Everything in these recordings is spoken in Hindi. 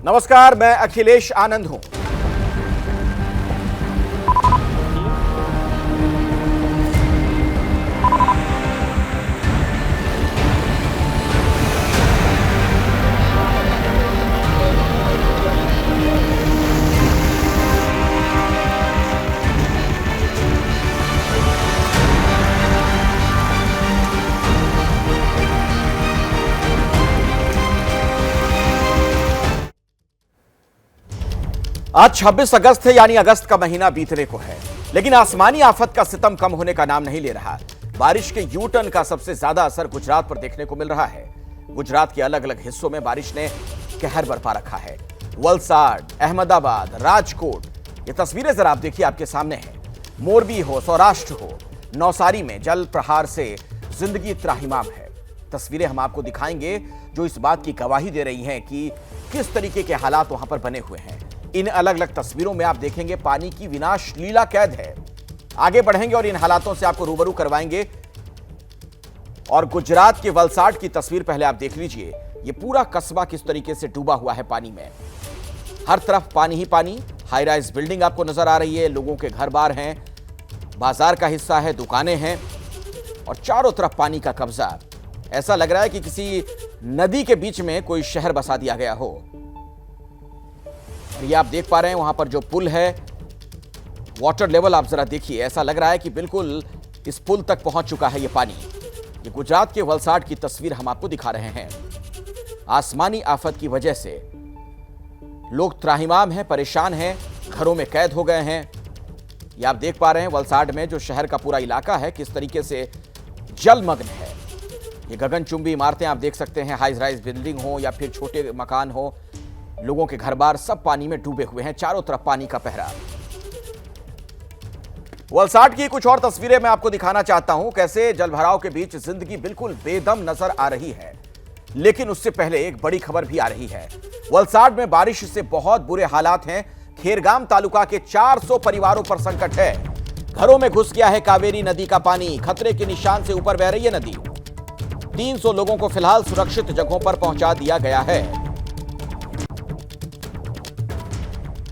नमस्कार, मैं अखिलेश आनंद हूं। आज 26 अगस्त है, यानी अगस्त का महीना बीतने को है, लेकिन आसमानी आफत का सितम कम होने का नाम नहीं ले रहा। बारिश के यू टर्न का सबसे ज्यादा असर गुजरात पर देखने को मिल रहा है। गुजरात के अलग अलग हिस्सों में बारिश ने कहर बरपा रखा है। वलसाड, अहमदाबाद, राजकोट, ये तस्वीरें जरा आप देखिए, आपके सामने है। मोरबी हो, सौराष्ट्र हो, नौसारी में जल प्रहार से जिंदगी त्राहिमाम है। तस्वीरें हम आपको दिखाएंगे जो इस बात की गवाही दे रही हैं कि किस तरीके के हालात वहां पर बने हुए हैं। इन अलग अलग तस्वीरों में आप देखेंगे पानी की विनाश लीला कैद है। आगे बढ़ेंगे और इन हालातों से आपको रूबरू करवाएंगे। और गुजरात के वलसाड की तस्वीर पहले आप देख लीजिए। यह पूरा कस्बा किस तरीके से डूबा हुआ है पानी में। हर तरफ पानी ही पानी। हाई राइज बिल्डिंग आपको नजर आ रही है, लोगों के घर बार हैं, बाजार का हिस्सा है, दुकानें हैं और चारों तरफ पानी का कब्जा। ऐसा लग रहा है कि किसी नदी के बीच में कोई शहर बसा दिया गया हो। ये आप देख पा रहे हैं वहां पर जो पुल है, वाटर लेवल आप जरा देखिए, ऐसा लग रहा है कि बिल्कुल इस पुल तक पहुंच चुका है ये पानी। ये गुजरात के वलसाड की तस्वीर हम आपको दिखा रहे हैं। आसमानी आफत की वजह से लोग त्राहिमाम हैं, परेशान हैं, घरों में कैद हो गए हैं। ये आप देख पा रहे हैं वलसाड में जो शहर का पूरा इलाका है किस तरीके से जलमग्न है। ये गगनचुंबी इमारतें आप देख सकते हैं, हाई राइज बिल्डिंग हो या फिर छोटे मकान हो, लोगों के घर बार सब पानी में डूबे हुए हैं। चारों तरफ पानी का पहरा। वलसाड की कुछ और तस्वीरें मैं आपको दिखाना चाहता हूं, कैसे जलभराव के बीच जिंदगी बिल्कुल बेदम नजर आ रही है। लेकिन उससे पहले एक बड़ी खबर भी आ रही है। वलसाड में बारिश से बहुत बुरे हालात हैं। खेरगाम तालुका के 400 परिवारों पर संकट है। घरों में घुस गया है कावेरी नदी का पानी। खतरे के निशान से ऊपर बह रही है नदी। 300 लोगों को फिलहाल सुरक्षित जगहों पर पहुंचा दिया गया है।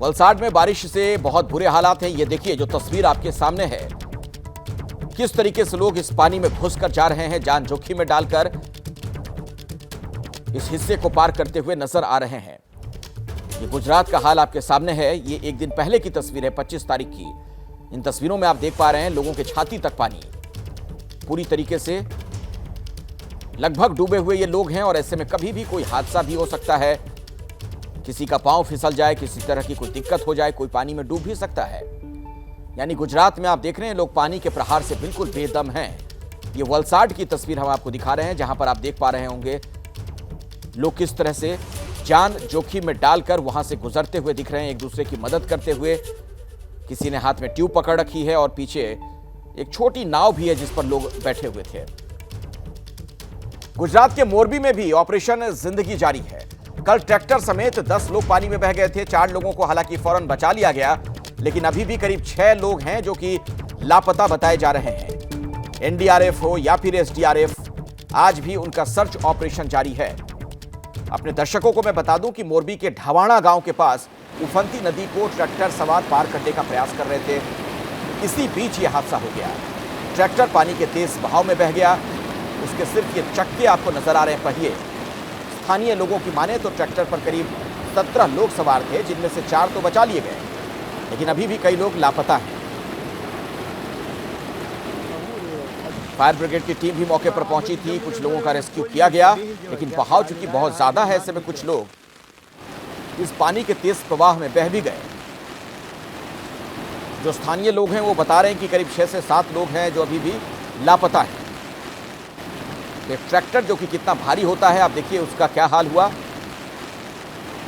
वलसाड में बारिश से बहुत बुरे हालात हैं। ये देखिए जो तस्वीर आपके सामने है, किस तरीके से लोग इस पानी में घुसकर जा रहे हैं, जान जोखिम में डालकर इस हिस्से को पार करते हुए नजर आ रहे हैं। ये गुजरात का हाल आपके सामने है। ये एक दिन पहले की तस्वीर है, 25 तारीख की। इन तस्वीरों में आप देख पा रहे हैं लोगों के छाती तक पानी, पूरी तरीके से लगभग डूबे हुए ये लोग हैं। और ऐसे में कभी भी कोई हादसा भी हो सकता है, किसी का पांव फिसल जाए, किसी तरह की कोई दिक्कत हो जाए, कोई पानी में डूब भी सकता है। यानी गुजरात में आप देख रहे हैं लोग पानी के प्रहार से बिल्कुल बेदम हैं। ये वलसाड की तस्वीर हम आपको दिखा रहे हैं, जहां पर आप देख पा रहे होंगे लोग किस तरह से जान जोखिम में डालकर वहां से गुजरते हुए दिख रहे हैं, एक दूसरे की मदद करते हुए। किसी ने हाथ में ट्यूब पकड़ रखी है और पीछे एक छोटी नाव भी है जिस पर लोग बैठे हुए थे। गुजरात के मोरबी में भी ऑपरेशन जिंदगी जारी है। कल ट्रैक्टर समेत 10 लोग पानी में बह गए थे। 4 लोगों को हालांकि फौरन बचा लिया गया, लेकिन अभी भी करीब 6 लोग हैं जो कि लापता बताए जा रहे हैं। एनडीआरएफ हो या फिर एसडीआरएफ, आज भी उनका सर्च ऑपरेशन जारी है। अपने दर्शकों को मैं बता दूं कि मोरबी के ढवाणा गांव के पास उफनती नदी को ट्रैक्टर सवार पार करने का प्रयास कर रहे थे। इसी बीच यह हादसा हो गया। ट्रैक्टर पानी के तेज बहाव में बह गया। उसके सिर्फ ये चक्के आपको नजर आ रहे हैं, पहिए। स्थानीय लोगों की माने तो ट्रैक्टर पर करीब 17 लोग सवार थे, जिनमें से 4 तो बचा लिए गए, लेकिन अभी भी कई लोग लापता हैं। फायर ब्रिगेड की टीम भी मौके पर पहुंची थी, कुछ लोगों का रेस्क्यू किया गया, लेकिन बहाव चूंकि बहुत ज्यादा है, ऐसे में कुछ लोग इस पानी के तेज प्रवाह में बह भी गए। जो स्थानीय लोग हैं वो बता रहे हैं कि करीब 6 से 7 लोग हैं जो अभी भी लापता हैं। एक ट्रैक्टर जो कि कितना भारी होता है, आप देखिए उसका क्या हाल हुआ।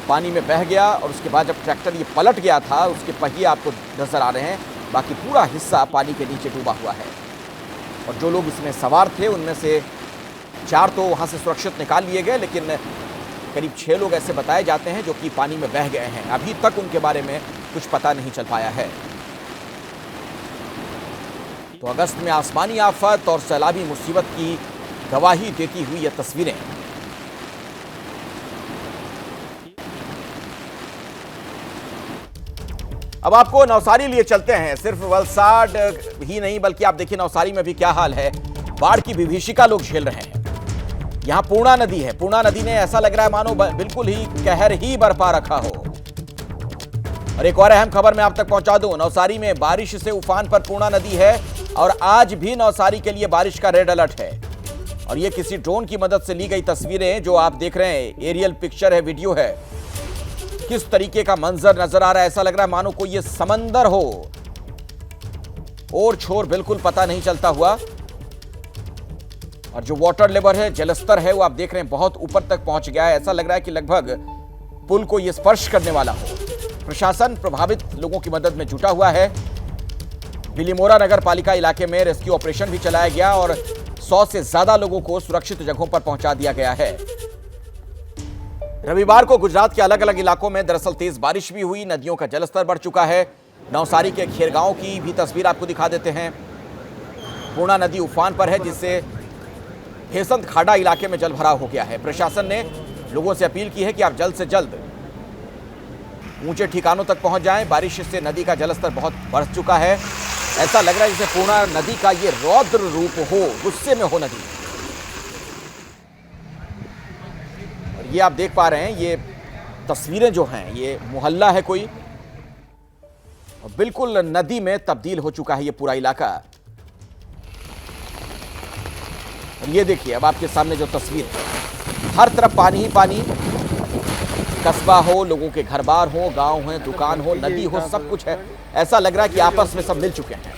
पानी में बह गया और उसके बाद जब ट्रैक्टर ये पलट गया था, उसके पहिए आपको नजर आ रहे हैं, बाकी पूरा हिस्सा पानी के नीचे डूबा हुआ है। और जो लोग इसमें सवार थे उनमें से 4 तो वहां से सुरक्षित निकाल लिए गए, लेकिन करीब 6 लोग ऐसे बताए जाते हैं जो कि पानी में बह गए हैं। अभी तक उनके बारे में कुछ पता नहीं चल पाया है। तो अगस्त में आसमानी आफत और सैलाबी मुसीबत की गवाही देती हुई ये तस्वीरें। अब आपको नवसारी लिए चलते हैं। सिर्फ वलसाड ही नहीं बल्कि आप देखिए नवसारी में भी क्या हाल है। बाढ़ की विभीषिका लोग झेल रहे हैं। यहां पूर्णा नदी है। पूर्णा नदी ने ऐसा लग रहा है मानो बिल्कुल ही कहर ही बरपा रखा हो। और एक और अहम खबर मैं आप तक पहुंचा दूं, नवसारी में बारिश से उफान पर पूर्णा नदी है और आज भी नवसारी के लिए बारिश का रेड अलर्ट है। और ये किसी ड्रोन की मदद से ली गई तस्वीरें जो आप देख रहे हैं, एरियल पिक्चर है, वीडियो है। किस तरीके का मंजर नजर आ रहा है, ऐसा लग रहा है मानो कोई ये समंदर हो, और छोर बिल्कुल पता नहीं चलता हुआ। और जो वाटर लेवल है, जलस्तर है, वो आप देख रहे हैं बहुत ऊपर तक पहुंच गया है। ऐसा लग रहा है कि लगभग पुल को ये स्पर्श करने वाला हो। प्रशासन प्रभावित लोगों की मदद में जुटा हुआ है। बिलीमोरा नगर पालिका इलाके में रेस्क्यू ऑपरेशन भी चलाया गया और 100 से ज्यादा लोगों को सुरक्षित जगहों पर पहुंचा दिया गया है। रविवार को गुजरात के अलग अलग इलाकों में दरअसल तेज बारिश भी हुई। नदियों का जलस्तर बढ़ चुका है। नवसारी के खेरगांव की भी तस्वीर आपको दिखा देते हैं। पूर्णा नदी उफान पर है, जिससे हेसंत खाड़ा इलाके में जलभराव हो गया है। प्रशासन ने लोगों से अपील की है कि आप जल्द से जल्द ऊंचे ठिकानों तक पहुंच जाएं। बारिश से नदी का जलस्तर बहुत बढ़ चुका है। ऐसा लग रहा है जैसे पूर्णा नदी का ये रौद्र रूप हो, गुस्से में हो नदी। और ये आप देख पा रहे हैं, ये तस्वीरें जो हैं, ये मोहल्ला है कोई, और बिल्कुल नदी में तब्दील हो चुका है ये पूरा इलाका। और ये देखिए अब आपके सामने जो तस्वीर है, हर तरफ पानी ही पानी। कस्बा हो, लोगों के घर बार हो, गांव हो, दुकान हो, नदी हो, सब कुछ है। ऐसा लग रहा है कि आपस में सब मिल चुके हैं।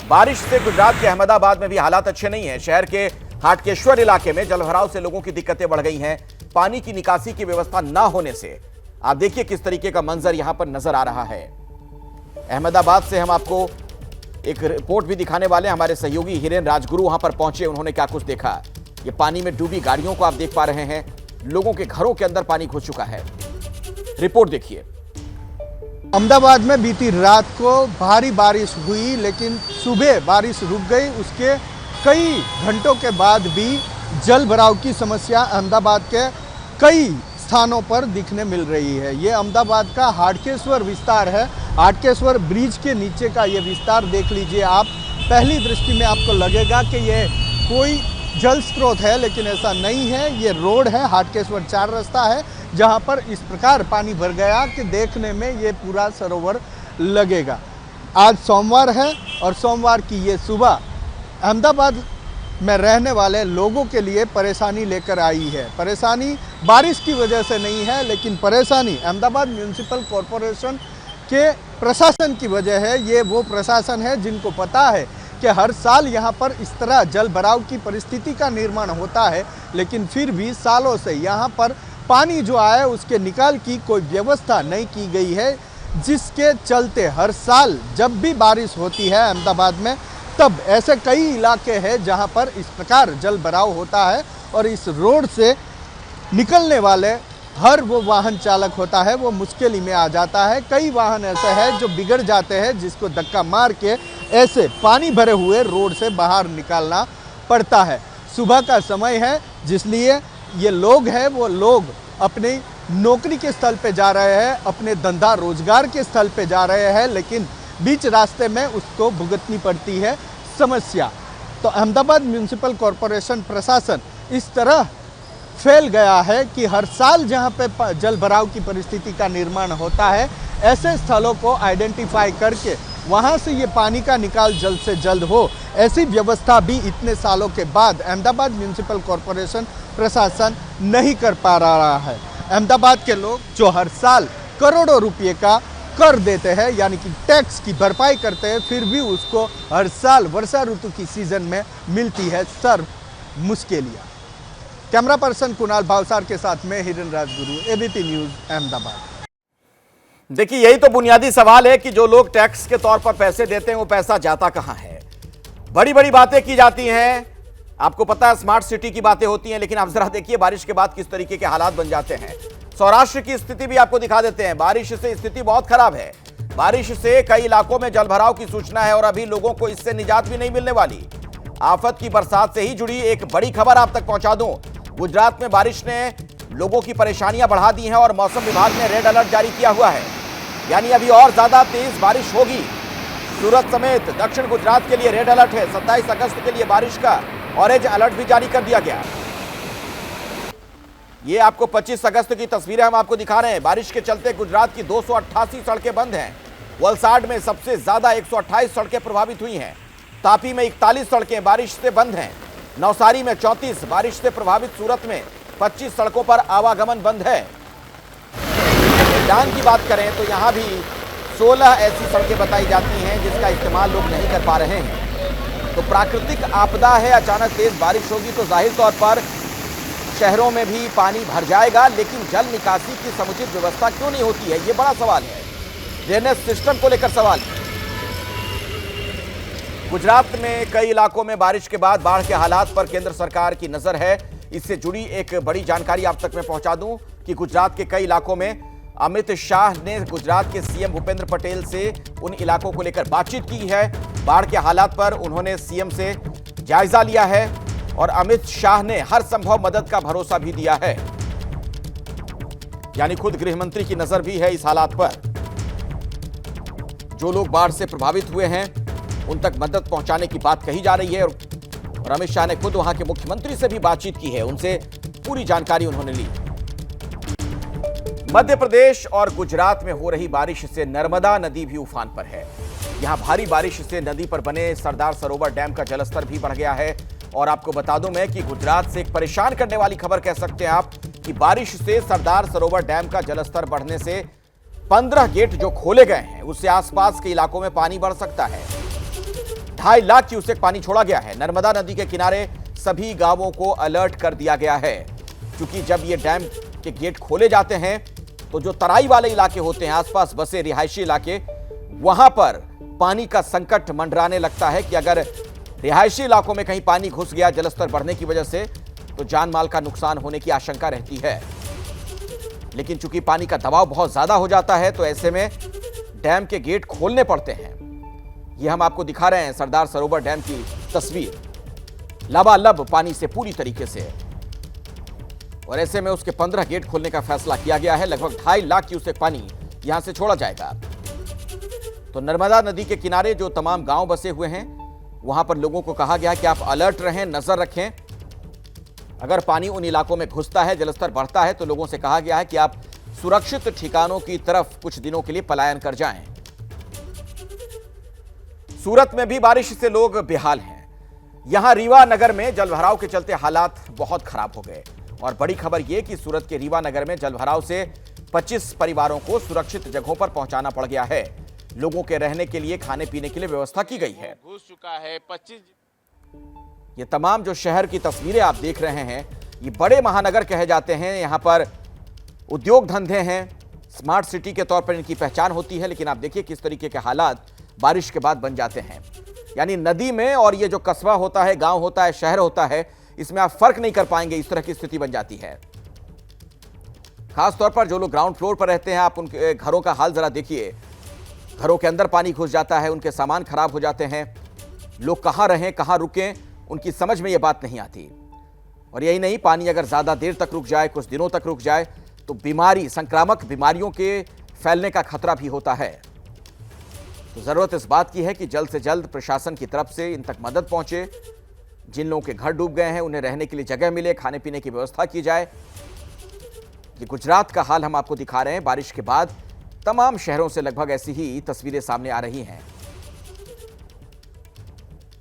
बारिश से गुजरात के अहमदाबाद में भी हालात अच्छे नहीं है। शहर के हाटकेश्वर इलाके में जलभराव से लोगों की दिक्कतें बढ़ गई हैं। पानी की निकासी की व्यवस्था ना होने से आप देखिए किस तरीके का मंजर यहां पर नजर आ रहा है। अहमदाबाद से हम आपको एक रिपोर्ट भी दिखाने वाले। हमारे सहयोगी हिरेन राजगुरु वहां पर पहुंचे, उन्होंने क्या कुछ देखा। ये पानी में डूबी गाड़ियों को आप देख पा रहे हैं। लोगों के घरों के अंदर पानी घुस चुका है। रिपोर्ट देखिए। अहमदाबाद में बीती रात को भारी बारिश हुई, लेकिन सुबह बारिश रुक गई। उसके कई घंटों के बाद भी जल भराव की समस्या अहमदाबाद के कई स्थानों पर दिखने मिल रही है। ये अहमदाबाद का हाटकेश्वर विस्तार है। हाटकेश्वर ब्रिज के नीचे का ये विस्तार देख लीजिए आप। पहली दृष्टि में आपको लगेगा कि ये कोई जल स्रोत है, लेकिन ऐसा नहीं है। ये रोड है, हाटकेश्वर 4 रास्ता है, जहां पर इस प्रकार पानी भर गया कि देखने में ये पूरा सरोवर लगेगा। आज सोमवार है और सोमवार की ये सुबह अहमदाबाद में रहने वाले लोगों के लिए परेशानी लेकर आई है। परेशानी बारिश की वजह से नहीं है, लेकिन परेशानी अहमदाबाद म्यूनिसिपल कॉरपोरेशन के प्रशासन की वजह है। ये वो प्रशासन है जिनको पता है कि हर साल यहाँ पर इस तरह जल भराव की परिस्थिति का निर्माण होता है, लेकिन फिर भी सालों से यहाँ पर पानी जो आए उसके निकाल की कोई व्यवस्था नहीं की गई है, जिसके चलते हर साल जब भी बारिश होती है अहमदाबाद में, तब ऐसे कई इलाके हैं जहाँ पर इस प्रकार जल भराव होता है और इस रोड से निकलने वाले हर वो वाहन चालक होता है वो मुश्किल में आ जाता है। कई वाहन ऐसे हैं जो बिगड़ जाते हैं, जिसको धक्का मार के ऐसे पानी भरे हुए रोड से बाहर निकालना पड़ता है। सुबह का समय है, जिसलिए ये लोग हैं वो लोग अपनी नौकरी के स्थल पे जा रहे हैं, अपने धंधा रोजगार के स्थल पे जा रहे हैं, लेकिन बीच रास्ते में उसको भुगतनी पड़ती है समस्या। तो अहमदाबाद म्यूनिसिपल कॉरपोरेशन प्रशासन इस तरह फैल गया है कि हर साल जहां पे जल भराव की परिस्थिति का निर्माण होता है, ऐसे स्थलों को आइडेंटिफाई करके वहां से ये पानी का निकाल जल्द से जल्द हो, ऐसी व्यवस्था भी इतने सालों के बाद अहमदाबाद म्यूनिसिपल कॉरपोरेशन प्रशासन नहीं कर पा रहा है। अहमदाबाद के लोग जो हर साल करोड़ों रुपये का कर देते हैं, यानी कि टैक्स की भरपाई करते हैं, फिर भी उसको हर साल वर्षा ऋतु की सीजन में मिलती है सर्व मुश्किलियाँ। कैमरा पर्सन कुणाल भावसार के साथ में हिरेन राजगुरु, एबीपी न्यूज, अहमदाबाद। देखिए, यही तो बुनियादी सवाल है कि जो लोग टैक्स के तौर पर पैसे देते हैं वो पैसा जाता कहां है। बड़ी बड़ी बातें की जाती हैं, आपको पता है स्मार्ट सिटी की बातें होती हैं, लेकिन आप जरा देखिए बारिश के बाद किस तरीके के हालात बन जाते हैं। सौराष्ट्र की स्थिति भी आपको दिखा देते हैं। बारिश से स्थिति बहुत खराब है। बारिश से कई इलाकों में जलभराव की सूचना है और अभी लोगों को इससे निजात भी नहीं मिलने वाली। आफत की बरसात से ही जुड़ी एक बड़ी खबर आप तक पहुंचा दूं। गुजरात में बारिश ने लोगों की परेशानियां बढ़ा दी हैं और मौसम विभाग ने रेड अलर्ट जारी किया हुआ है। यानी अभी और ज्यादा तेज बारिश होगी। सूरत समेत दक्षिण गुजरात के लिए रेड अलर्ट है। 27 अगस्त के लिए बारिश का ऑरेंज अलर्ट भी जारी कर दिया गया। ये आपको 25 अगस्त की तस्वीरें हम आपको दिखा रहे हैं। बारिश के चलते गुजरात की 288 सड़कें बंद हैं। वलसाड में सबसे ज्यादा 128 सड़कें प्रभावित हुई हैं। तापी में 41 सड़कें बारिश से बंद हैं। नवसारी में 34, बारिश से प्रभावित सूरत में 25 सड़कों पर आवागमन बंद है। डांग की बात करें तो यहां भी 16 ऐसी सड़कें बताई जाती हैं जिसका इस्तेमाल लोग नहीं कर पा रहे हैं। तो प्राकृतिक आपदा है, अचानक तेज बारिश होगी तो जाहिर तौर पर शहरों में भी पानी भर जाएगा, लेकिन जल निकासी की समुचित व्यवस्था क्यों नहीं होती है, ये बड़ा सवाल है। ड्रेनेज सिस्टम को लेकर सवाल है। गुजरात में कई इलाकों में बारिश के बाद बाढ़ के हालात पर केंद्र सरकार की नजर है। इससे जुड़ी एक बड़ी जानकारी आप तक मैं पहुंचा दूं कि गुजरात के कई इलाकों में अमित शाह ने गुजरात के सीएम भूपेंद्र पटेल से उन इलाकों को लेकर बातचीत की है। बाढ़ के हालात पर उन्होंने सीएम से जायजा लिया है और अमित शाह ने हर संभव मदद का भरोसा भी दिया है। यानी खुद गृह मंत्री की नजर भी है इस हालात पर। जो लोग बाढ़ से प्रभावित हुए हैं उन तक मदद पहुंचाने की बात कही जा रही है और अमित शाह ने खुद वहां के मुख्यमंत्री से भी बातचीत की है, उनसे पूरी जानकारी उन्होंने ली। मध्य प्रदेश और गुजरात में हो रही बारिश से नर्मदा नदी भी उफान पर है। यहां भारी बारिश से नदी पर बने सरदार सरोवर डैम का जलस्तर भी बढ़ गया है। और आपको बता दूं मैं कि गुजरात से एक परेशान करने वाली खबर कह सकते हैं आप कि बारिश से सरदार सरोवर डैम का जलस्तर बढ़ने से 15 गेट जो खोले गए हैं उससे आसपास के इलाकों में पानी बढ़ सकता है। 2.5 लाख क्यूसेक पानी छोड़ा गया है। नर्मदा नदी के किनारे सभी गांवों को अलर्ट कर दिया गया है, क्योंकि जब ये डैम के गेट खोले जाते हैं तो जो तराई वाले इलाके होते हैं, आसपास बसे रिहायशी इलाके, वहां पर पानी का संकट मंडराने लगता है कि अगर रिहायशी इलाकों में कहीं पानी घुस गया जलस्तर बढ़ने की वजह से तो जान माल का नुकसान होने की आशंका रहती है। लेकिन चूंकि पानी का दबाव बहुत ज्यादा हो जाता है तो ऐसे में डैम के गेट खोलने पड़ते हैं। यह हम आपको दिखा रहे हैं सरदार सरोवर डैम की तस्वीर, लबालब पानी से पूरी तरीके से। और ऐसे में उसके 15 गेट खोलने का फैसला किया गया है। लगभग 2.5 लाख क्यूसेक पानी यहां से छोड़ा जाएगा। तो नर्मदा नदी के किनारे जो तमाम गांव बसे हुए हैं वहां पर लोगों को कहा गया कि आप अलर्ट रहें, नजर रखें। अगर पानी उन इलाकों में घुसता है, जलस्तर बढ़ता है, तो लोगों से कहा गया है कि आप सुरक्षित ठिकानों की तरफ कुछ दिनों के लिए पलायन कर जाएं। सूरत में भी बारिश से लोग बेहाल हैं। यहां रीवा नगर में जलभराव के चलते हालात बहुत खराब हो गए। और बड़ी खबर यह कि सूरत के रीवा नगर में जलभराव से 25 परिवारों को सुरक्षित जगहों पर पहुंचाना पड़ गया है। लोगों के रहने के लिए, खाने पीने के लिए व्यवस्था की गई है। घुस चुका है 25। ये तमाम जो शहर की तस्वीरें आप देख रहे हैं, ये बड़े महानगर कहे जाते हैं। यहां पर उद्योग धंधे हैं, स्मार्ट सिटी के तौर पर इनकी पहचान होती है। लेकिन आप देखिए किस तरीके के हालात बारिश के बाद बन जाते हैं। यानी नदी में और ये जो कस्बा होता है, गांव होता है, शहर होता है, इसमें आप फर्क नहीं कर पाएंगे। इस तरह की स्थिति बन जाती है। खासतौर पर जो लोग ग्राउंड फ्लोर पर रहते हैं, आप उनके घरों का हाल जरा देखिए। घरों के अंदर पानी घुस जाता है, उनके सामान खराब हो जाते हैं। लोग कहां रहें, कहां रुकें, उनकी समझ में यह बात नहीं आती। और यही नहीं, पानी अगर ज्यादा देर तक रुक जाए, कुछ दिनों तक रुक जाए, तो बीमारी, संक्रामक बीमारियों के फैलने का खतरा भी होता है। तो जरूरत इस बात की है कि जल्द से जल्द प्रशासन की तरफ से इन तक मदद पहुंचे। जिन लोगों के घर डूब गए हैं उन्हें रहने के लिए जगह मिले, खाने पीने की व्यवस्था की जाए। ये गुजरात का हाल हम आपको दिखा रहे हैं। बारिश के बाद तमाम शहरों से लगभग ऐसी ही तस्वीरें सामने आ रही हैं।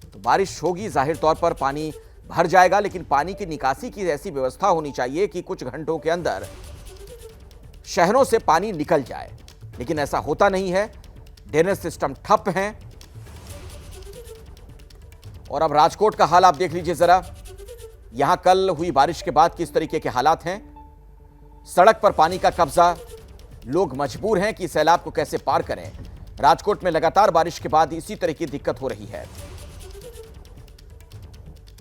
तो बारिश होगी, जाहिर तौर पर पानी भर जाएगा, लेकिन पानी की निकासी की ऐसी व्यवस्था होनी चाहिए कि कुछ घंटों के अंदर शहरों से पानी निकल जाए। लेकिन ऐसा होता नहीं है। ड्रेनेज सिस्टम ठप हैं। और अब राजकोट का हाल आप देख लीजिए जरा। यहां कल हुई बारिश के बाद किस तरीके के हालात हैं। सड़क पर पानी का कब्जा, लोग मजबूर हैं कि सैलाब को कैसे पार करें। राजकोट में लगातार बारिश के बाद इसी तरह की दिक्कत हो रही है।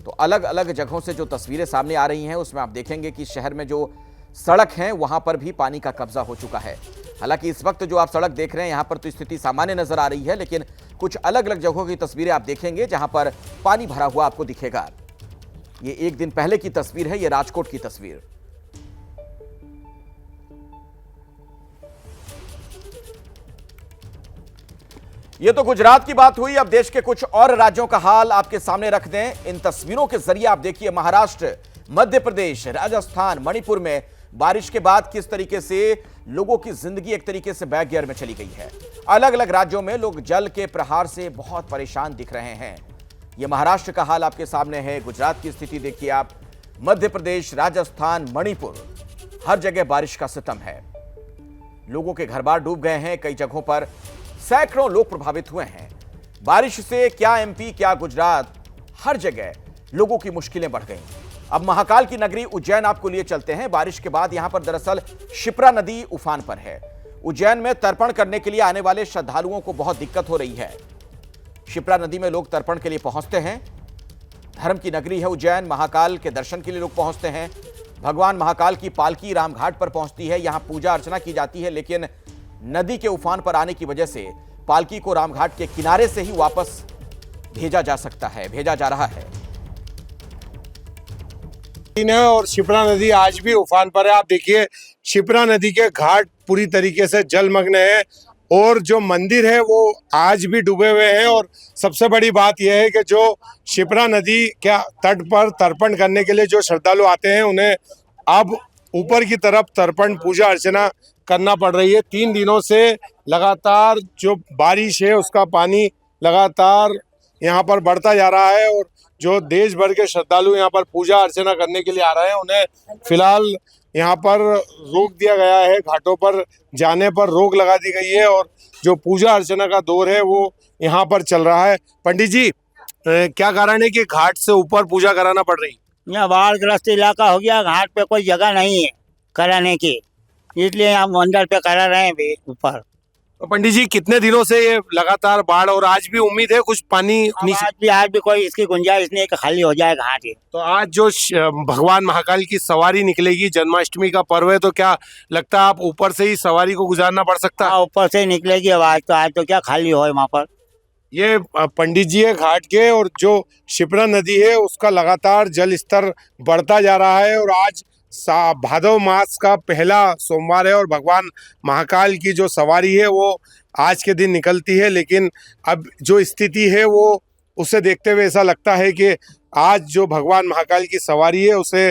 तो अलग अलग जगहों से जो तस्वीरें सामने आ रही हैं उसमें आप देखेंगे कि शहर में जो सड़क हैं वहां पर भी पानी का कब्जा हो चुका है। हालांकि इस वक्त जो आप सड़क देख रहे हैं यहां पर तो स्थिति सामान्य नजर आ रही है, लेकिन कुछ अलग अलग जगहों की तस्वीरें आप देखेंगे जहां पर पानी भरा हुआ आपको दिखेगा। ये एक दिन पहले की तस्वीर है, ये राजकोट की तस्वीर। ये तो गुजरात की बात हुई। अब देश के कुछ और राज्यों का हाल आपके सामने रख दें। इन तस्वीरों के जरिए आप देखिए महाराष्ट्र, मध्य प्रदेश, राजस्थान, मणिपुर में बारिश के बाद किस तरीके से लोगों की जिंदगी एक तरीके से बैक गियर में चली गई है। अलग अलग राज्यों में लोग जल के प्रहार से बहुत परेशान दिख रहे हैं। ये महाराष्ट्र का हाल आपके सामने है। गुजरात की स्थिति देखिए आप, मध्य प्रदेश, राजस्थान, मणिपुर, हर जगह बारिश का सितम है। लोगों के घर बार डूब गए हैं। कई जगहों पर सैकड़ों लोग प्रभावित हुए हैं। बारिश से क्या एमपी, क्या गुजरात, हर जगह लोगों की मुश्किलें बढ़ गईं। अब महाकाल की नगरी उज्जैन आपको लिए चलते हैं। बारिश के बाद यहां पर दरअसल शिप्रा नदी उफान पर है। उज्जैन में तर्पण करने के लिए आने वाले श्रद्धालुओं को बहुत दिक्कत हो रही है। शिप्रा नदी में लोग तर्पण के लिए पहुंचते हैं। धर्म की नगरी है उज्जैन। महाकाल के दर्शन के लिए लोग पहुंचते हैं। भगवान महाकाल की पालकी रामघाट पर पहुंचती है। यहां पूजा अर्चना की जाती है, लेकिन नदी के उफान पर आने की वजह से पालकी को रामघाट के किनारे से ही वापस भेजा जा रहा है। और शिप्रा नदी आज भी उफान पर है। आप देखिए शिप्रा नदी के घाट पूरी तरीके से जलमग्न है और जो मंदिर है वो आज भी डूबे हुए हैं। और सबसे बड़ी बात यह है कि जो शिप्रा नदी के तट पर तर्पण करने के लिए जो श्रद्धालु आते हैं, उन्हें अब ऊपर की तरफ तर्पण पूजा अर्चना करना पड़ रही है। 3 दिनों से लगातार जो बारिश है उसका पानी लगातार यहाँ पर बढ़ता जा रहा है और जो देश भर के श्रद्धालु यहाँ पर पूजा अर्चना करने के लिए आ रहे हैं, उन्हें फिलहाल यहाँ पर रोक दिया गया है। घाटों पर जाने पर रोक लगा दी गई है और जो पूजा अर्चना का दौर है वो यहाँ पर चल रहा है। पंडित जी, क्या कारण है कि घाट से ऊपर पूजा कराना पड़ रही? यहाँ बाढ़ ग्रस्त इलाका हो गया, घाट पे कोई जगह नहीं है कराने की, इसलिए हम मंदिर पे करा रहे हैं भी ऊपर। तो पंडित जी, कितने दिनों से ये लगातार बाढ़ और आज भी उम्मीद है कुछ पानी नीचे? आज भी कोई इसकी गुंजाइश नहीं है कि खाली हो जाए घाट ये। तो आज जो भगवान महाकाल की सवारी निकलेगी, जन्माष्टमी का पर्व है, तो क्या लगता है आप ऊपर से ही सवारी को गुजारना पड़ सकता है? ऊपर से ही निकलेगी आज तो क्या खाली हो वहाँ पर। ये पंडित जी है घाट के, और जो शिप्रा नदी है उसका लगातार जल स्तर बढ़ता जा रहा है और आज भादव मास का पहला सोमवार है और भगवान महाकाल की जो सवारी है वो आज के दिन निकलती है। लेकिन अब जो स्थिति है वो उसे देखते हुए ऐसा लगता है कि आज जो भगवान महाकाल की सवारी है उसे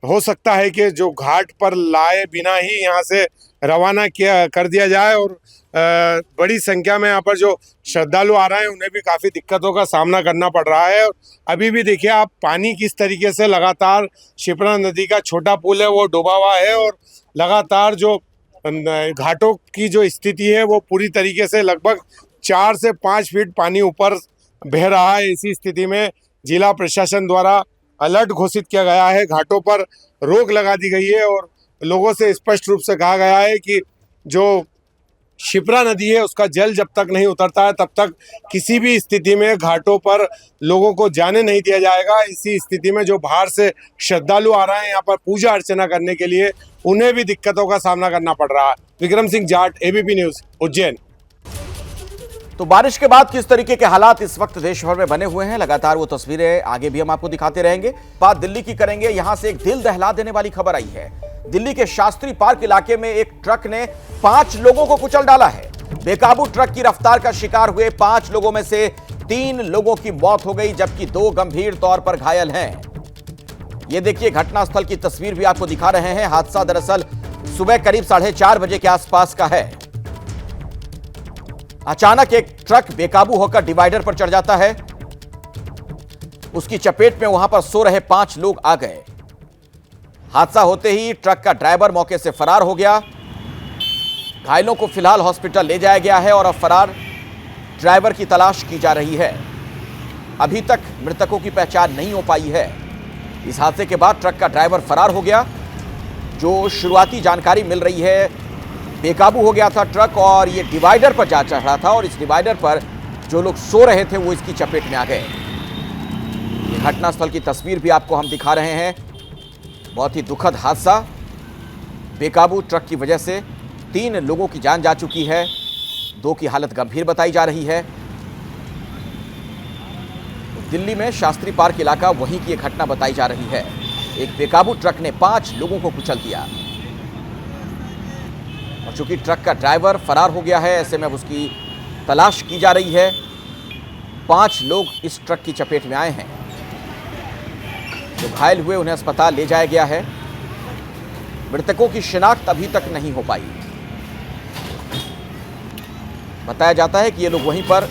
हो सकता है कि जो घाट पर लाए बिना ही यहाँ से रवाना कर दिया जाए। और बड़ी संख्या में यहाँ पर जो श्रद्धालु आ रहे हैं उन्हें भी काफ़ी दिक्कतों का सामना करना पड़ रहा है। और अभी भी देखिए आप, पानी किस तरीके से लगातार शिप्रा नदी का छोटा पुल है वो डूबा हुआ है और लगातार जो घाटों की जो स्थिति है वो पूरी तरीके से लगभग 4 से 5 फीट पानी ऊपर बह रहा है। इसी स्थिति में जिला प्रशासन द्वारा अलर्ट घोषित किया गया है, घाटों पर रोक लगा दी गई है और लोगों से स्पष्ट रूप से कहा गया है कि जो शिप्रा नदी है उसका जल जब तक नहीं उतरता है तब तक किसी भी स्थिति में घाटों पर लोगों को जाने नहीं दिया जाएगा। इसी स्थिति में जो बाहर से श्रद्धालु आ रहे हैं यहाँ पर पूजा अर्चना करने के लिए, उन्हें भी दिक्कतों का सामना करना पड़ रहा है। Vikram Singh Jat, ABP news, Ujjain. तो बारिश के बाद किस तरीके के हालात इस वक्त देश भर में बने हुए हैं, लगातार वो तस्वीरें आगे भी हम आपको दिखाते रहेंगे। बात दिल्ली की करेंगे। यहां से एक दिल दहला देने वाली खबर आई है। दिल्ली के शास्त्री पार्क इलाके में एक ट्रक ने 5 लोगों को कुचल डाला है। बेकाबू ट्रक की रफ्तार का शिकार हुए 5 लोगों में से 3 लोगों की मौत हो गई, जबकि 2 गंभीर तौर पर घायल हैं। ये देखिए, घटनास्थल की तस्वीर भी आपको दिखा रहे हैं। हादसा दरअसल सुबह करीब 4:30 बजे के आसपास का है। अचानक एक ट्रक बेकाबू होकर डिवाइडर पर चढ़ जाता है। उसकी चपेट में वहां पर सो रहे 5 लोग आ गए। हादसा होते ही ट्रक का ड्राइवर मौके से फरार हो गया। घायलों को फिलहाल हॉस्पिटल ले जाया गया है और अब फरार ड्राइवर की तलाश की जा रही है। अभी तक मृतकों की पहचान नहीं हो पाई है। इस हादसे के बाद ट्रक का ड्राइवर फरार हो गया। जो शुरुआती जानकारी मिल रही है, बेकाबू हो गया था ट्रक और ये डिवाइडर पर जा चढ़ा था और इस डिवाइडर पर जो लोग सो रहे थे वो इसकी चपेट में आ गए। ये घटनास्थल की तस्वीर भी आपको हम दिखा रहे हैं। बहुत ही दुखद हादसा। बेकाबू ट्रक की वजह से 3 लोगों की जान जा चुकी है, 2 की हालत गंभीर बताई जा रही है। दिल्ली में शास्त्री पार्क इलाका, वहीं की एक घटना बताई जा रही है। एक बेकाबू ट्रक ने 5 लोगों को कुचल दिया और चूंकि ट्रक का ड्राइवर फरार हो गया है, ऐसे में अब उसकी तलाश की जा रही है। 5 लोग इस ट्रक की चपेट में आए हैं। जो घायल हुए उन्हें अस्पताल ले जाया गया है। मृतकों की शिनाख्त अभी तक नहीं हो पाई। बताया जाता है कि ये लोग वहीं पर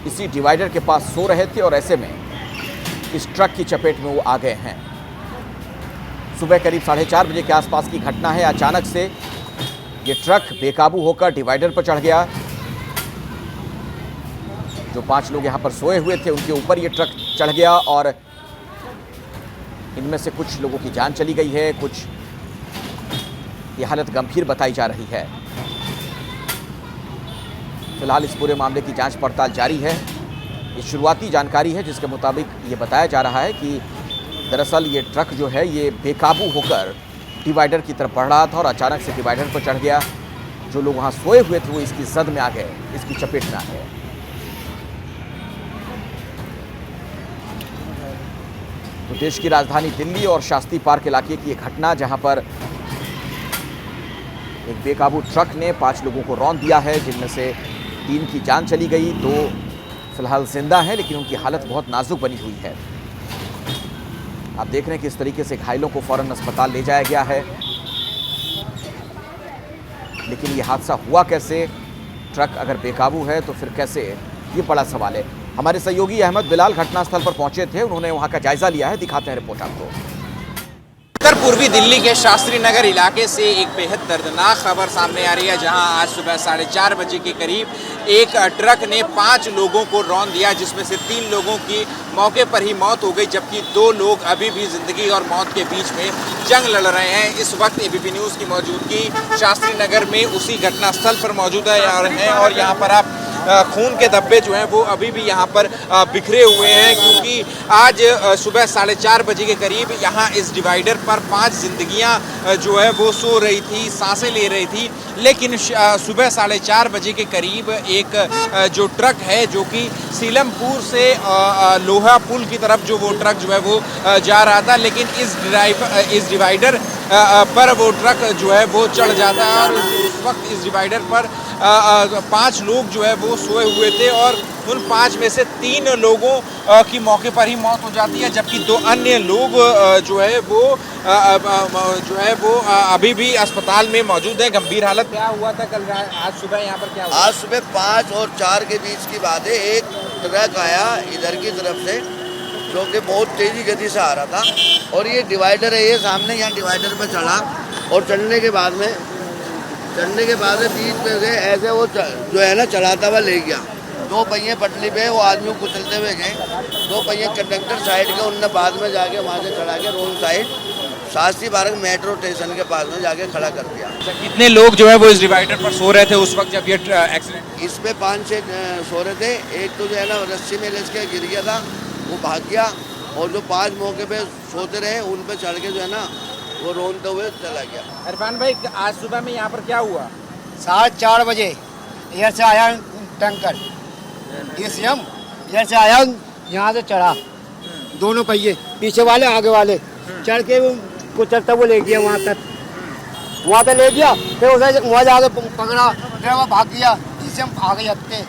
इसी डिवाइडर के पास सो रहे थे और ऐसे में इस ट्रक की चपेट में वो आ गए हैं। सुबह करीब 4:30 बजे के आसपास की घटना है। अचानक से ये ट्रक बेकाबू होकर डिवाइडर पर चढ़ गया। जो 5 लोग यहां पर सोए हुए थे उनके ऊपर ये ट्रक चढ़ गया और इनमें से कुछ लोगों की जान चली गई है, कुछ की हालत गंभीर बताई जा रही है। फिलहाल इस पूरे मामले की जांच पड़ताल जारी है। ये शुरुआती जानकारी है जिसके मुताबिक ये बताया जा रहा है कि दरअसल ये ट्रक जो है ये बेकाबू होकर डिवाइडर की तरफ बढ़ रहा था और अचानक से डिवाइडर पर चढ़ गया। जो लोग वहां सोए हुए थे वो इसकी जद में आ गए, इसकी चपेट में आ गए। तो देश की राजधानी दिल्ली और शास्त्री पार्क इलाके की एक घटना जहां पर एक बेकाबू ट्रक ने 5 लोगों को रौंद दिया है, जिनमें से 3 की जान चली गई, 2 फिलहाल जिंदा हैं लेकिन उनकी हालत बहुत नाजुक बनी हुई है। आप देख रहे हैं कि इस तरीके से घायलों को फौरन अस्पताल ले जाया गया है। लेकिन ये हादसा हुआ कैसे? ट्रक अगर बेकाबू है तो फिर कैसे, ये बड़ा सवाल है। हमारे सहयोगी अहमद बिलाल घटनास्थल पर पहुंचे थे, उन्होंने वहां का जायजा लिया है। दिखाते हैं रिपोर्ट आपको। उत्तर पूर्वी दिल्ली के शास्त्री नगर इलाके से एक बेहद दर्दनाक खबर सामने आ रही है, जहां आज सुबह 4:30 बजे के करीब एक ट्रक ने 5 लोगों को रौंद दिया, जिसमें से 3 लोगों की मौके पर ही मौत हो गई, जबकि 2 लोग अभी भी जिंदगी और मौत के बीच में जंग लड़ रहे हैं। इस वक्त एबीपी न्यूज़ की मौजूदगी शास्त्री नगर में उसी घटनास्थल पर मौजूद है और यहाँ पर आप खून के धब्बे जो हैं वो अभी भी यहाँ पर बिखरे हुए हैं, क्योंकि आज सुबह 4:30 बजे के करीब यहाँ इस डिवाइडर पर 5 जिंदगियाँ जो है वो सो रही थी, सांसें ले रही थी। लेकिन सुबह 4:30 बजे के करीब एक जो ट्रक है जो कि सीलमपुर से लोहा पुल की तरफ जो वो ट्रक जो है वो जा रहा था, लेकिन इस डिवाइडर पर वो ट्रक जो है वो चढ़ जाता है और उस वक्त इस डिवाइडर पर 5 लोग जो है वो सोए हुए थे और उन 5 में से 3 लोगों की मौके पर ही मौत हो जाती है, जबकि 2 अन्य लोग जो है वो अभी भी अस्पताल में मौजूद है, गंभीर हालत। क्या हुआ था कल आज सुबह यहाँ पर? क्या हुआ? आज सुबह 5 और 4 के बीच की बात है। एक ट्रक आया इधर की तरफ से जो कि बहुत तेज़ी गति से आ रहा था और ये डिवाइडर है, ये सामने यहाँ डिवाइडर पर चढ़ा और चढ़ने के बाद में बीच में से ऐसे वो जो है ना चलाता हुआ ले गया। 2 पहिए पटरी पे वो आदमी को कुचलते हुए गए। 2 पहिए कंडक्टर साइड के उनने बाद में जाके वहाँ से चढ़ा के road side Shastri park metro station के पास में जाके खड़ा कर दिया। कितने लोग जो है वो इस डिवाइडर पर सो रहे थे उस वक्त जब ये एक्सीडेंट? इस पे 5-6 सो रहे थे। एक तो जो है ना रस्सी में लेस के गिर गया था, वो भाग गया और जो 5 मौके पे सोते रहे उन पे चढ़ के जो है ना वो रोनते हुए चला गया। इरफान भाई, आज सुबह में यहाँ पर क्या हुआ? 4:30 बजे इधर से आया टैंकर, DCM इधर से आया, यहाँ से चढ़ा, दोनों पहिए पीछे वाले आगे वाले चढ़ के वो चलता वो ले गया वहाँ तक ले गया। फिर उसे वहाँ जाके पकड़ा, फिर वो भाग गया। DCM आ गई हत्ते।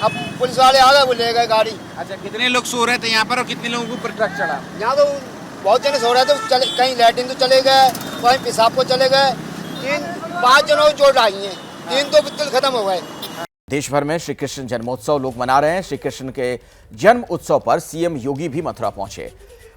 अब पुलिस वाले आ गए, वो ले गए गाड़ी। अच्छा, कितने लोग सो रहे थे यहाँ पर और कितने लोगों के ऊपर ट्रक चढ़ा? यहाँ तो बहुत जने सो रहे थे, चले कहीं लैट्रिन तो चले गए, कहीं पेशाब को चले गए। 5 जनों को चोट आई है, 3 तो बिल्कुल खत्म हो गए। देश भर में श्री कृष्ण जन्मोत्सव लोग मना रहे हैं। श्री कृष्ण के जन्म उत्सव पर सीएम योगी भी मथुरा पहुंचे।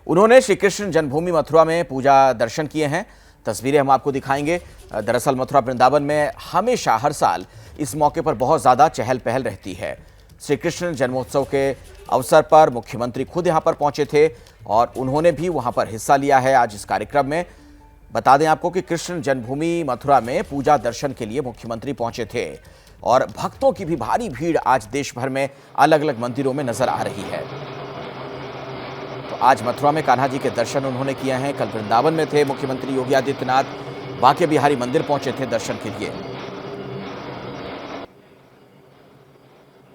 उन्होंने श्री कृष्ण जन्मभूमि मथुरा में पूजा दर्शन किए हैं। तस्वीरें हम आपको दिखाएंगे। दरअसल मथुरा वृंदावन में हमेशा हर साल इस मौके पर बहुत ज्यादा चहल पहल रहती है। श्री कृष्ण जन्मोत्सव के अवसर पर मुख्यमंत्री खुद यहां पर पहुंचे थे और उन्होंने भी वहां पर हिस्सा लिया है आज इस कार्यक्रम में। बता दें आपको कि कृष्ण जन्मभूमि मथुरा में पूजा दर्शन के लिए मुख्यमंत्री पहुंचे थे और भक्तों की भी भारी भीड़ आज देश भर में अलग अलग मंदिरों में नजर आ रही है। तो आज मथुरा में कान्हा जी के दर्शन उन्होंने किए हैं। कल वृंदावन में थे मुख्यमंत्री योगी आदित्यनाथ, बांके बिहारी मंदिर पहुंचे थे दर्शन के लिए।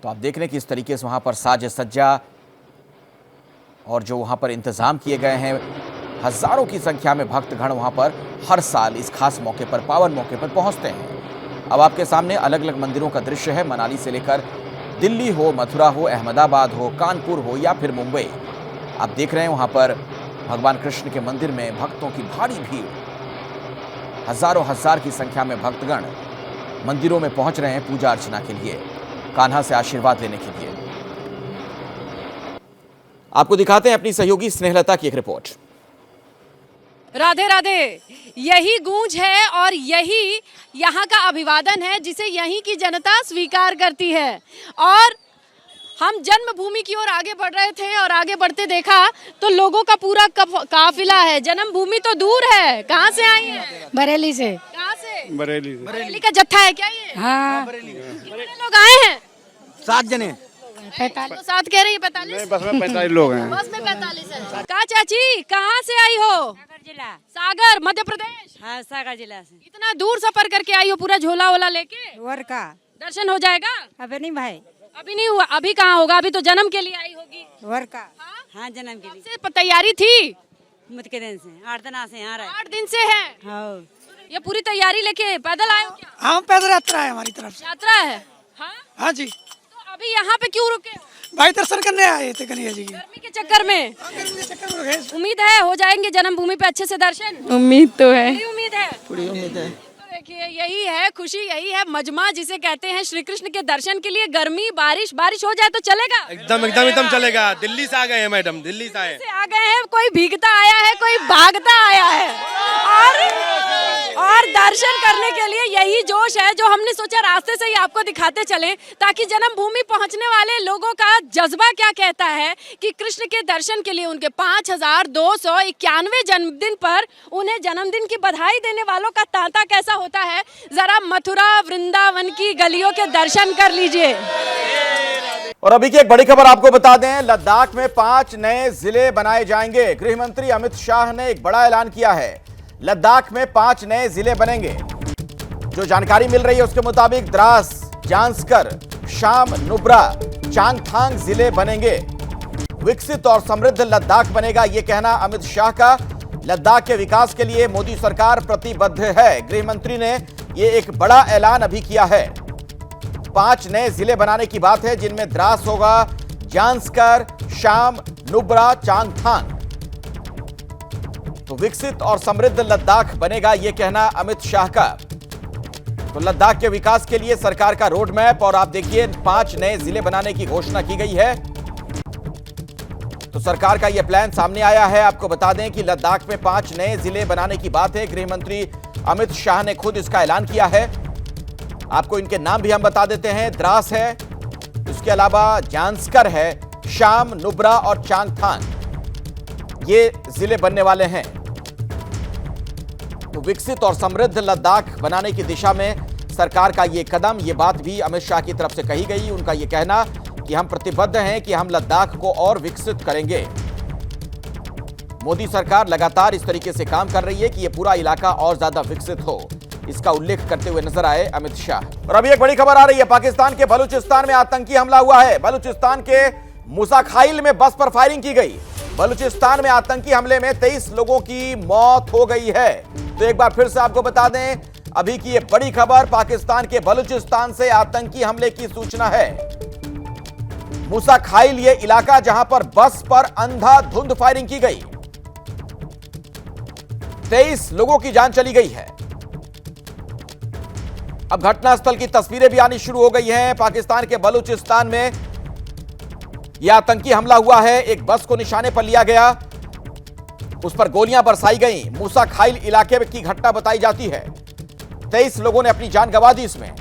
तो आप देख रहे हैं कि इस तरीके से वहां पर साज सज्जा और जो वहां पर इंतजाम किए गए हैं, हजारों की संख्या में भक्तगण वहां पर हर साल इस खास मौके पर, पावन मौके पर पहुंचते हैं। अब आपके सामने अलग अलग मंदिरों का दृश्य है। मनाली से लेकर दिल्ली हो, मथुरा हो, अहमदाबाद हो, कानपुर हो या फिर मुंबई, आप देख रहे हैं वहां पर भगवान कृष्ण के मंदिर में भक्तों की भारी भीड़, हजारों हजार की संख्या में भक्तगण मंदिरों में पहुंच रहे हैं पूजा अर्चना के लिए, कान्हा से आशीर्वाद लेने के लिए। आपको दिखाते हैं अपनी सहयोगी स्नेहलता की एक रिपोर्ट। राधे राधे, यही गूंज है और यही यहाँ का अभिवादन है जिसे यहीं की जनता स्वीकार करती है। और हम जन्मभूमि की ओर आगे बढ़ रहे थे और आगे बढ़ते देखा तो लोगों का पूरा काफिला है। जन्मभूमि तो दूर है, कहाँ से आई है? बरेली से। कहाँ से? बरेली का जत्था है क्या ये? हाँ। कितने लोग आए हैं? 7 जने। 45 साथ कह रही है 45? बस में 45 लोग हैं। बस में 45 है। कहाँ चाची, कहाँ से आई हो? जिला। सागर, मध्य प्रदेश। हाँ, सागर जिला से। इतना दूर सफर करके आई हो, पूरा झोला वोला लेके? और का दर्शन हो जाएगा? अबे नहीं भाई, अभी नहीं हुआ। अभी कहाँ होगा? अभी तो जन्म के लिए आई होगी। और का हाँ? हाँ, जन्म के लिए से तैयारी थी? मुझ के दिन से 8 दिन से यहाँ रहे। 8 दिन से है। हाँ, ये पूरी तैयारी लेके पैदल आए हो क्या? हाँ, पैदल यात्रा है हमारी तरफ से। यात्रा है? हाँ? हाँ जी, तो अभी यहाँ पे क्यों रुके हो? भाई दर्शन करने आए थे कन्हैया जी की। गर्मी के चक्कर में? उम्मीद है हो जाएंगे जन्मभूमि पे अच्छे से दर्शन? उम्मीद तो है। पूरी उम्मीद है? पूरी उम्मीद है। तो देखिए, यही है खुशी, यही है मजमा जिसे कहते हैं श्री कृष्ण के दर्शन के लिए। गर्मी, बारिश हो जाए तो चलेगा? एकदम चलेगा। दिल्ली से आ गए हैं मैडम, दिल्ली से आए। से आ गए हैं, कोई भीगता आया है, कोई भागता आया है और दर्शन करने के लिए यही जोश है जो हमने सोचा रास्ते से ही आपको दिखाते चलें, ताकि जन्मभूमि पहुंचने वाले लोगों का जज्बा क्या कहता है कि कृष्ण के दर्शन के लिए उनके 5291 जन्मदिन पर उन्हें जन्मदिन की बधाई देने वालों का तांता कैसा होता है। जरा मथुरा वृंदावन की गलियों के दर्शन कर लीजिए। और अभी की एक बड़ी खबर आपको बता दें, लद्दाख में 5 नए जिले बनाए जाएंगे। गृह मंत्री अमित शाह ने एक बड़ा ऐलान किया है। लद्दाख में 5 नए जिले बनेंगे। जो जानकारी मिल रही है उसके मुताबिक द्रास, जांस्कर, शाम, नुब्रा, चांगथांग जिले बनेंगे। विकसित और समृद्ध लद्दाख बनेगा, यह कहना अमित शाह का। लद्दाख के विकास के लिए मोदी सरकार प्रतिबद्ध है। गृह मंत्री ने यह एक बड़ा ऐलान अभी किया है। 5 नए जिले बनाने की बात है, जिनमें द्रास होगा, जांस्कर, शाम, नुब्रा, चांगथांग। तो विकसित और समृद्ध लद्दाख बनेगा, यह कहना अमित शाह का। तो लद्दाख के विकास के लिए सरकार का रोड मैप, और आप देखिए 5 नए जिले बनाने की घोषणा की गई है। तो सरकार का यह प्लान सामने आया है। आपको बता दें कि लद्दाख में 5 नए जिले बनाने की बात है। गृह मंत्री अमित शाह ने खुद इसका ऐलान किया है। आपको इनके नाम भी हम बता देते हैं। द्रास है, इसके अलावा जांस्कर है, शाम, नुब्रा और चांगथांग, ये जिले बनने वाले हैं। तो विकसित और समृद्ध लद्दाख बनाने की दिशा में सरकार का ये कदम, ये बात भी अमित शाह की तरफ से कही गई। उनका ये कहना कि हम प्रतिबद्ध हैं कि हम लद्दाख को और विकसित करेंगे। मोदी सरकार लगातार इस तरीके से काम कर रही है कि ये पूरा इलाका और ज्यादा विकसित हो, इसका उल्लेख करते हुए नजर आए अमित शाह। और अभी एक बड़ी खबर आ रही है, पाकिस्तान के बलूचिस्तान में आतंकी हमला हुआ है। बलूचिस्तान के मुसाखाइल में बस पर फायरिंग की गई। बलूचिस्तान में आतंकी हमले में 23 लोगों की मौत हो गई है। तो एक बार फिर से आपको बता दें, अभी की ये बड़ी खबर पाकिस्तान के बलूचिस्तान से आतंकी हमले की सूचना है। मुसाखाइल ये इलाका जहां पर बस पर अंधाधुंध फायरिंग की गई, 23 लोगों की जान चली गई है। अब घटनास्थल की तस्वीरें भी आनी शुरू हो गई हैं। पाकिस्तान के बलूचिस्तान में यह आतंकी हमला हुआ है। एक बस को निशाने पर लिया गया, उस पर गोलियां बरसाई गई। मुसाखाइल इलाके की घटना बताई जाती है। 23 लोगों ने अपनी जान गंवा दी इसमें।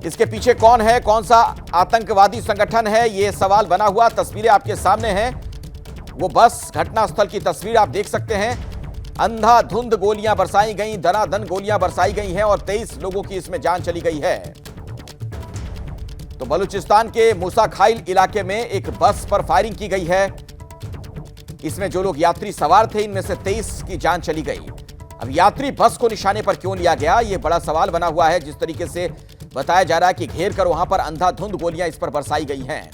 इसके पीछे कौन है, कौन सा आतंकवादी संगठन है, यह सवाल बना हुआ। तस्वीरें आपके सामने हैं, वो बस घटनास्थल की तस्वीर आप देख सकते हैं। अंधाधुंध गोलियां बरसाई गई, दनादन गोलियां बरसाई गई हैं और 23 लोगों की इसमें जान चली गई है। तो बलूचिस्तान के मुसाखाइल इलाके में एक बस पर फायरिंग की गई है। इसमें जो लोग यात्री सवार थे, इनमें से 23 की जान चली गई। अब यात्री बस को निशाने पर क्यों लिया गया, यह बड़ा सवाल बना हुआ है। जिस तरीके से बताया जा रहा है कि घेर कर वहां पर अंधाधुंध गोलियां इस पर बरसाई गई हैं।